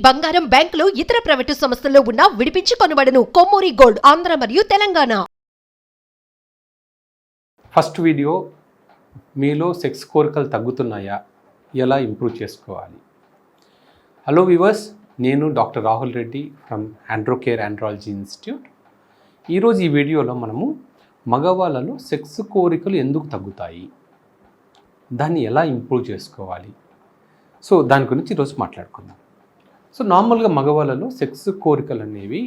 బంగారం, బ్యాంకులు, ఇతర ప్రైవేటు సంస్థల్లో ఉన్న విడిపించి కొనబడును. కొమ్మూరి గోల్డ్, ఆంధ్ర మరియు తెలంగాణ. ఫస్ట్ వీడియో, మీలో సెక్స్ కోరికలు తగ్గుతున్నాయా, ఎలా ఇంప్రూవ్ చేసుకోవాలి? హలో వ్యూవర్స్, నేను doctor Rahul Reddy from Androcare andrology institute. ఈరోజు ఈ వీడియోలో మనము మగవాళ్ళలో సెక్స్ కోరికలు ఎందుకు తగ్గుతాయి, దాన్ని ఎలా ఇంప్రూవ్ చేసుకోవాలి, సో దాని గురించి ఈరోజు మాట్లాడుకుందాం. సో నార్మల్గా మగవాళ్ళలో సెక్స్ కోరికలు అనేవి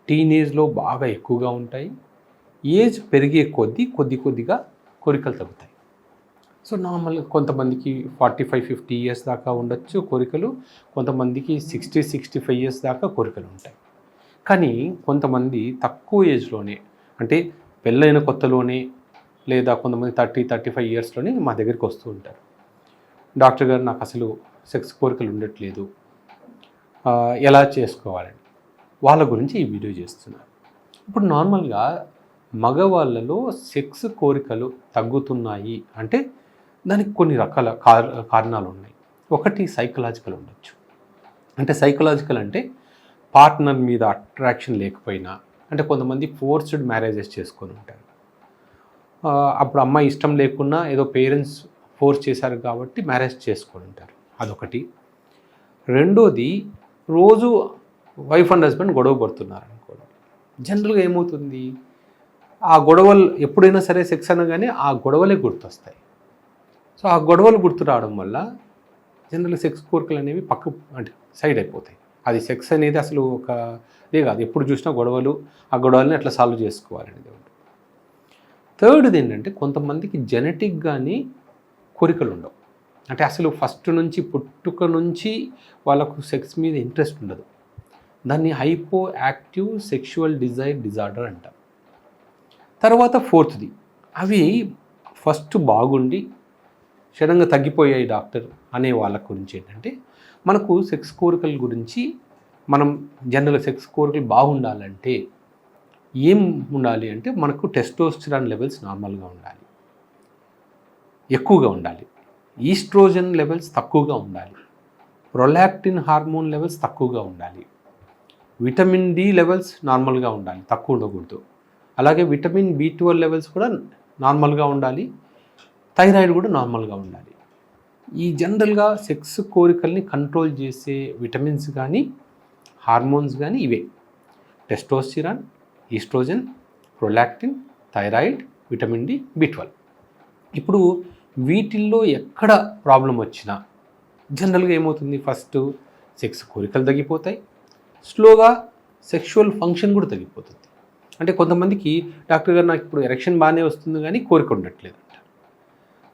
టీనేజ్లో బాగా ఎక్కువగా ఉంటాయి. ఏజ్ పెరిగే కొద్దిగా కోరికలు తగ్గుతాయి. సో నార్మల్గా కొంతమందికి 45-50 ఇయర్స్ దాకా ఉండొచ్చు కోరికలు, కొంతమందికి 60-65 ఇయర్స్ దాకా కోరికలు ఉంటాయి. కానీ కొంతమంది తక్కువ ఏజ్లోనే, అంటే పెళ్ళైన కొత్తలోనే లేదా కొంతమంది 30-35 ఇయర్స్లోనే మా దగ్గరికి వస్తూ ఉంటారు. డాక్టర్ గారు, నాకు అసలు సెక్స్ కోరికలు ఉండట్లేదు, ఎలా చేసుకోవాలని. వాళ్ళ గురించి ఈ వీడియో చేస్తున్నారు. ఇప్పుడు నార్మల్గా మగవాళ్ళలో సెక్స్ కోరికలు తగ్గుతున్నాయి అంటే దానికి కొన్ని రకాల కారణాలు ఉన్నాయి. ఒకటి సైకలాజికల్ ఉండొచ్చు. అంటే సైకలాజికల్ అంటే పార్ట్నర్ మీద అట్రాక్షన్ లేకపోయినా, అంటే కొంతమంది ఫోర్స్డ్ మ్యారేజెస్ చేసుకొని ఉంటారు. అప్పుడు అమ్మాయి ఇష్టం లేకున్నా ఏదో పేరెంట్స్ ఫోర్స్ చేశారు కాబట్టి మ్యారేజ్ చేసుకొని ఉంటారు, అదొకటి. రెండోది, రోజు వైఫ్ అండ్ హస్బెండ్ గొడవ పడుతున్నారు అనుకోండి. జనరల్గా ఏమవుతుంది, ఆ గొడవలు ఎప్పుడైనా సరే సెక్స్ అనగానే ఆ గొడవలే గుర్తొస్తాయి. సో ఆ గొడవలు గుర్తు రావడం వల్ల జనరల్గా సెక్స్ కోరికలు అనేవి అంటే సైడ్ అయిపోతాయి. అది సెక్స్ అనేది అసలు ఇదే కాదు, ఎప్పుడు చూసినా గొడవలు, ఆ గొడవలని ఎట్లా సాల్వ్ చేసుకోవాలనేది ఉంటుంది. థర్డ్ది ఏంటంటే, కొంతమందికి జెనెటిక్గాని కోరికలు ఉండవు. అంటే అసలు ఫస్ట్ నుంచి పుట్టుక నుంచి వాళ్ళకు సెక్స్ మీద ఇంట్రెస్ట్ ఉండదు. దాన్ని hypo active sexual Dzire disorder అంటాం. తర్వాత ఫోర్త్ది, అవి ఫస్ట్ బాగుండి సడన్గా తగ్గిపోయాయి డాక్టర్ అనే వాళ్ళ గురించి ఏంటంటే, మనకు సెక్స్ కోరికల గురించి మనం జనరల్ సెక్స్ కోరికలు బాగుండాలంటే ఏం ఉండాలి అంటే, మనకు టెస్టోస్టెరాన్ లెవెల్స్ నార్మల్గా ఉండాలి, ఎక్కువగా ఉండాలి. ఈస్ట్రోజన్ లెవెల్స్ తక్కువగా ఉండాలి. ప్రొలాక్టిన్ హార్మోన్ లెవెల్స్ తక్కువగా ఉండాలి. విటమిన్ డి లెవెల్స్ నార్మల్గా ఉండాలి, తక్కువ ఉండకూడదు. అలాగే విటమిన్ B12 లెవెల్స్ కూడా నార్మల్గా ఉండాలి. థైరాయిడ్ కూడా నార్మల్గా ఉండాలి. ఈ జనరల్గా సెక్స్ కోరికల్ని కంట్రోల్ చేసే విటమిన్స్ కానీ హార్మోన్స్ కానీ ఇవే: testosterone, estrogen, prolactin, thyroid, vitamin D, B12. ఇప్పుడు వీటిల్లో ఎక్కడ ప్రాబ్లం వచ్చినా జనరల్గా ఏమవుతుంది, ఫస్ట్ సెక్స్ కోరికలు తగ్గిపోతాయి, స్లోగా సెక్షువల్ ఫంక్షన్ కూడా తగ్గిపోతుంది. అంటే కొంతమందికి డాక్టర్ గారు, నాకు ఇప్పుడు ఎరెక్షన్ బాగానే వస్తుంది కానీ కోరిక ఉండట్లేదు అంటారు.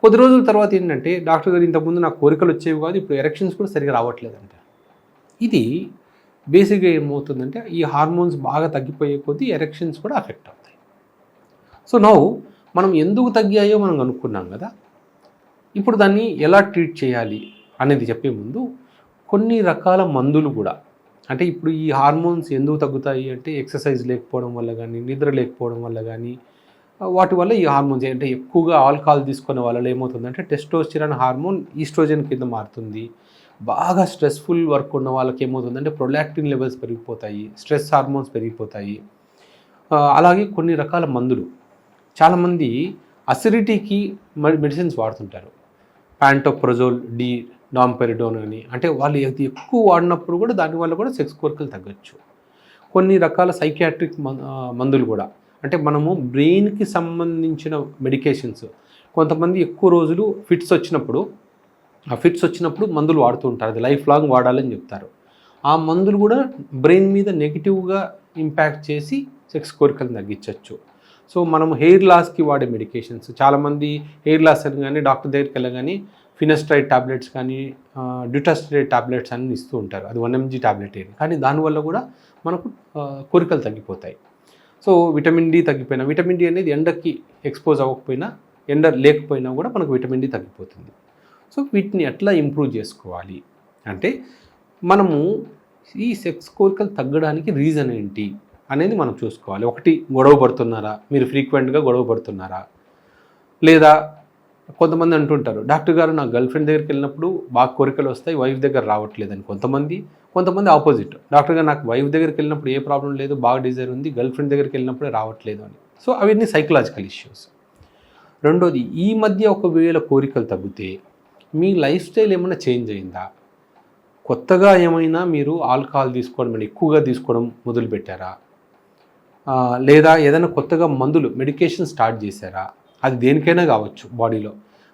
కొద్ది రోజుల తర్వాత ఏంటంటే, డాక్టర్ గారు, ఇంతకుముందు నాకు కోరికలు వచ్చేవి కాదు, ఇప్పుడు ఎరెక్షన్స్ కూడా సరిగా రావట్లేదు అంటారు. ఇది బేసిక్గా ఏమవుతుందంటే, ఈ హార్మోన్స్ బాగా తగ్గిపోయే కొద్దీ ఎరెక్షన్స్ కూడా అఫెక్ట్ అవుతాయి. సో నౌ మనం ఎందుకు తగ్గాయో మనం అనుకున్నాం కదా. ఇప్పుడు దాన్ని ఎలా ట్రీట్ చేయాలి అనేది చెప్పే ముందు కొన్ని రకాల మందులు కూడా, అంటే ఇప్పుడు ఈ హార్మోన్స్ ఎందుకు తగ్గుతాయి అంటే, ఎక్సర్సైజ్ లేకపోవడం వల్ల కానీ, నిద్ర లేకపోవడం వల్ల కానీ, వాటి వల్ల ఈ హార్మోన్స్, అంటే ఎక్కువగా ఆల్కహాల్ తీసుకునే వాళ్ళలో ఏమవుతుందంటే టెస్టోస్టిరాన్ హార్మోన్ ఈస్ట్రోజన్ కింద మారుతుంది. బాగా స్ట్రెస్ఫుల్ వర్క్ ఉన్న వాళ్ళకి ఏమవుతుందంటే ప్రొలాక్టిన్ లెవెల్స్ పెరిగిపోతాయి, స్ట్రెస్ హార్మోన్స్ పెరిగిపోతాయి. అలాగే కొన్ని రకాల మందులు, చాలామంది అసిడిటీకి మెడిసిన్స్ వాడుతుంటారు, ప్యాంటోప్రజోల్ డి, డాంపెరిడోన్ అని. అంటే వాళ్ళు ఎక్కువ వాడినప్పుడు కూడా దానివల్ల కూడా సెక్స్ కోరికలు తగ్గచ్చు. కొన్ని రకాల సైకియాట్రిక్ మందులు కూడా, అంటే మనము బ్రెయిన్కి సంబంధించిన మెడికేషన్స్, కొంతమంది ఎక్కువ రోజులు ఫిట్స్ వచ్చినప్పుడు మందులు వాడుతూ ఉంటారు, అది లైఫ్ లాంగ్ వాడాలని చెప్తారు. ఆ మందులు కూడా బ్రెయిన్ మీద నెగిటివ్గా ఇంపాక్ట్ చేసి సెక్స్ కోరికలను తగ్గించవచ్చు. సో మనం హెయిర్ లాస్కి వాడే మెడికేషన్స్, చాలామంది హెయిర్ లాస్ అని కానీ డాక్టర్ దగ్గరికి వెళ్ళగానే ఫినస్ట్రైడ్ టాబ్లెట్స్ కానీ డ్యూటాస్ట్రైడ్ టాబ్లెట్స్ అన్ని ఇస్తూ ఉంటారు, అది 1 mg టాబ్లెట్. కానీ దానివల్ల కూడా మనకు కోరికలు తగ్గిపోతాయి. సో విటమిన్ డి తగ్గిపోయినా, విటమిన్ డి అనేది ఎండకి ఎక్స్పోజ్ అవ్వకపోయినా, ఎండ లేకపోయినా కూడా మనకు విటమిన్ డి తగ్గిపోతుంది. సో వీటిని ఎట్లా ఇంప్రూవ్ చేసుకోవాలి అంటే, మనము ఈ సెక్స్ కోరికలు తగ్గడానికి రీజన్ ఏంటి అనేది మనం చూసుకోవాలి. ఒకటి, గొడవ పడుతున్నారా, మీరు ఫ్రీక్వెంట్గా గొడవ పడుతున్నారా, లేదా కొంతమంది అంటుంటారు, డాక్టర్ గారు నా గర్ల్ ఫ్రెండ్ దగ్గరికి వెళ్ళినప్పుడు బాగా కోరికలు వస్తాయి, వైఫ్ దగ్గర రావట్లేదని. కొంతమంది ఆపోజిట్, డాక్టర్ గారు నాకు వైఫ్ దగ్గరికి వెళ్ళినప్పుడు ఏ ప్రాబ్లం లేదు, బాగా డిజైర్ ఉంది, గర్ల్ ఫ్రెండ్ దగ్గరికి వెళ్ళినప్పుడే రావట్లేదు అని. సో అవన్నీ సైకలాజికల్ ఇష్యూస్. రెండోది, ఈ మధ్య ఒకవేళ కోరికలు తగ్గితే మీ లైఫ్ స్టైల్ ఏమైనా చేంజ్ అయిందా? కొత్తగా ఏమైనా మీరు ఆల్కహాల్ తీసుకోవడం ఎక్కువగా తీసుకోవడం మొదలుపెట్టారా? లేదా ఏదైనా కొత్తగా మందులు మెడికేషన్ స్టార్ట్ చేశారా? అది దేనికైనా కావచ్చు, బాడీలో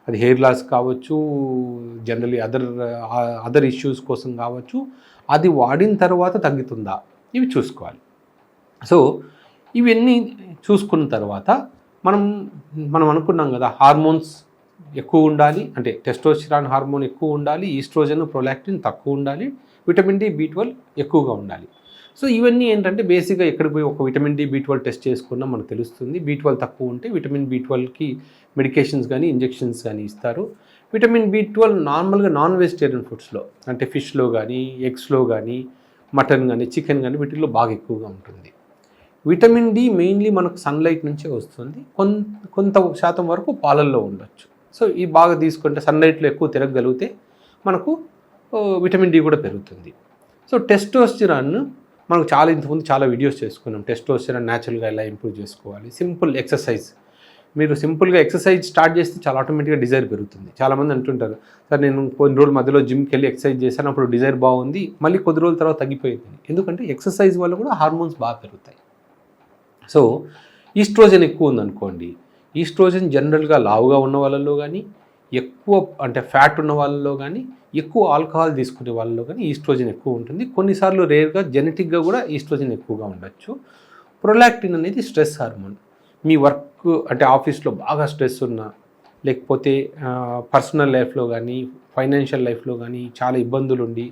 అది హెయిర్ లాస్ కావచ్చు, జనరలీ అదర్ ఇష్యూస్ కోసం కావచ్చు. అది వాడిన తర్వాత తగ్గుతుందా, ఇవి చూసుకోవాలి. సో ఇవన్నీ చూసుకున్న తర్వాత మనం అనుకున్నాం కదా, హార్మోన్స్ ఎక్కువ ఉండాలి, అంటే టెస్టోస్టెరాన్ హార్మోన్ ఎక్కువ ఉండాలి, ఈస్ట్రోజన్ ప్రొలాక్టిన్ తక్కువ ఉండాలి, విటమిన్ డి B12 ఎక్కువగా ఉండాలి. సో ఇవన్నీ ఏంటంటే బేసిక్గా ఎక్కడికి పోయి ఒక విటమిన్ డి B12 టెస్ట్ చేసుకున్నా మనకు తెలుస్తుంది. B12 తక్కువ ఉంటే విటమిన్ B12కి మెడికేషన్స్ కానీ ఇంజెక్షన్స్ కానీ ఇస్తారు. విటమిన్ B12 నార్మల్గా నాన్ వెజిటేరియన్ ఫుడ్స్లో, అంటే ఫిష్లో కానీ ఎగ్స్లో కానీ మటన్ కానీ చికెన్ కానీ వీటిల్లో బాగా ఎక్కువగా ఉంటుంది. విటమిన్ డి మెయిన్లీ మనకు సన్లైట్ నుంచే వస్తుంది, కొంత శాతం వరకు పాలల్లో ఉండొచ్చు. సో ఈ బాగా తీసుకుంటే సన్లైట్లో ఎక్కువ తిరగగలిగితే మనకు విటమిన్ డి కూడా పెరుగుతుంది. సో టెస్టోస్టెరాన్ మనకు ఇంతకుముందు చాలా వీడియోస్ చేసుకున్నాం. టెస్టోస్టెరాన్ న్యాచురల్గా ఎలా ఇంప్రూవ్ చేసుకోవాలి. సింపుల్ ఎక్సర్సైజ్, మీరు సింపుల్గా ఎక్సర్సైజ్ స్టార్ట్ చేస్తే చాలా ఆటోమేటిక్గా డిజైర్ పెరుగుతుంది. చాలామంది అంటుంటారు, సార్ నేను కొన్ని రోజుల మధ్యలో జిమ్కి వెళ్ళి ఎక్సర్సైజ్ చేశాను, అప్పుడు డిజైర్ బాగుంది, మళ్ళీ కొద్ది రోజుల తర్వాత తగ్గిపోయింది. ఎందుకంటే ఎక్సర్సైజ్ వల్ల కూడా హార్మోన్స్ బాగా పెరుగుతాయి. సో ఈస్ట్రోజన్ ఎక్కువ ఉందనుకోండి, ఈస్ట్రోజన్ జనరల్గా లావుగా ఉన్న వాళ్ళల్లో కానీ, ఎక్కువ అంటే ఫ్యాట్ ఉన్న వాళ్ళలో కానీ, ఎక్కువ ఆల్కహాల్ తీసుకునే వాళ్ళలో కానీ ఈస్ట్రోజన్ ఎక్కువ ఉంటుంది. కొన్నిసార్లు రేర్గా జెనెటిక్గా కూడా ఈస్ట్రోజన్ ఎక్కువగా ఉండొచ్చు. ప్రొలాక్టిన్ అనేది స్ట్రెస్ హార్మోన్. మీ వర్క్ అంటే ఆఫీస్లో బాగా స్ట్రెస్ ఉన్నా, లేకపోతే పర్సనల్ లైఫ్లో కానీ ఫైనాన్షియల్ లైఫ్లో కానీ చాలా ఇబ్బందులు ఉండి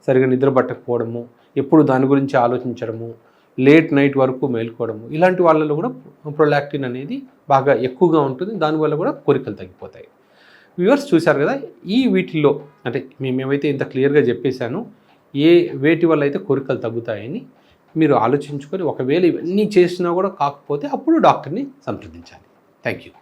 సరిగా నిద్ర పట్టకపోవడము, ఎప్పుడు దాని గురించి ఆలోచించడము, లేట్ నైట్ వరకు మేల్కోవడము, ఇలాంటి వాళ్ళలో కూడా ప్రొలాక్టిన్ అనేది బాగా ఎక్కువగా ఉంటుంది. దానివల్ల కూడా కోరికలు తగ్గిపోతాయి. వ్యూవర్స్ చూశారు కదా, ఈ వీటిల్లో అంటే మేమైతే ఇంత క్లియర్గా చెప్పేశాను వేటి వల్ల అయితే కోరికలు తగ్గుతాయని మీరు ఆలోచించుకొని, ఒకవేళ ఇవన్నీ చేసినా కూడా కాకపోతే అప్పుడు డాక్టర్ని సంప్రదించాలి. Thank you.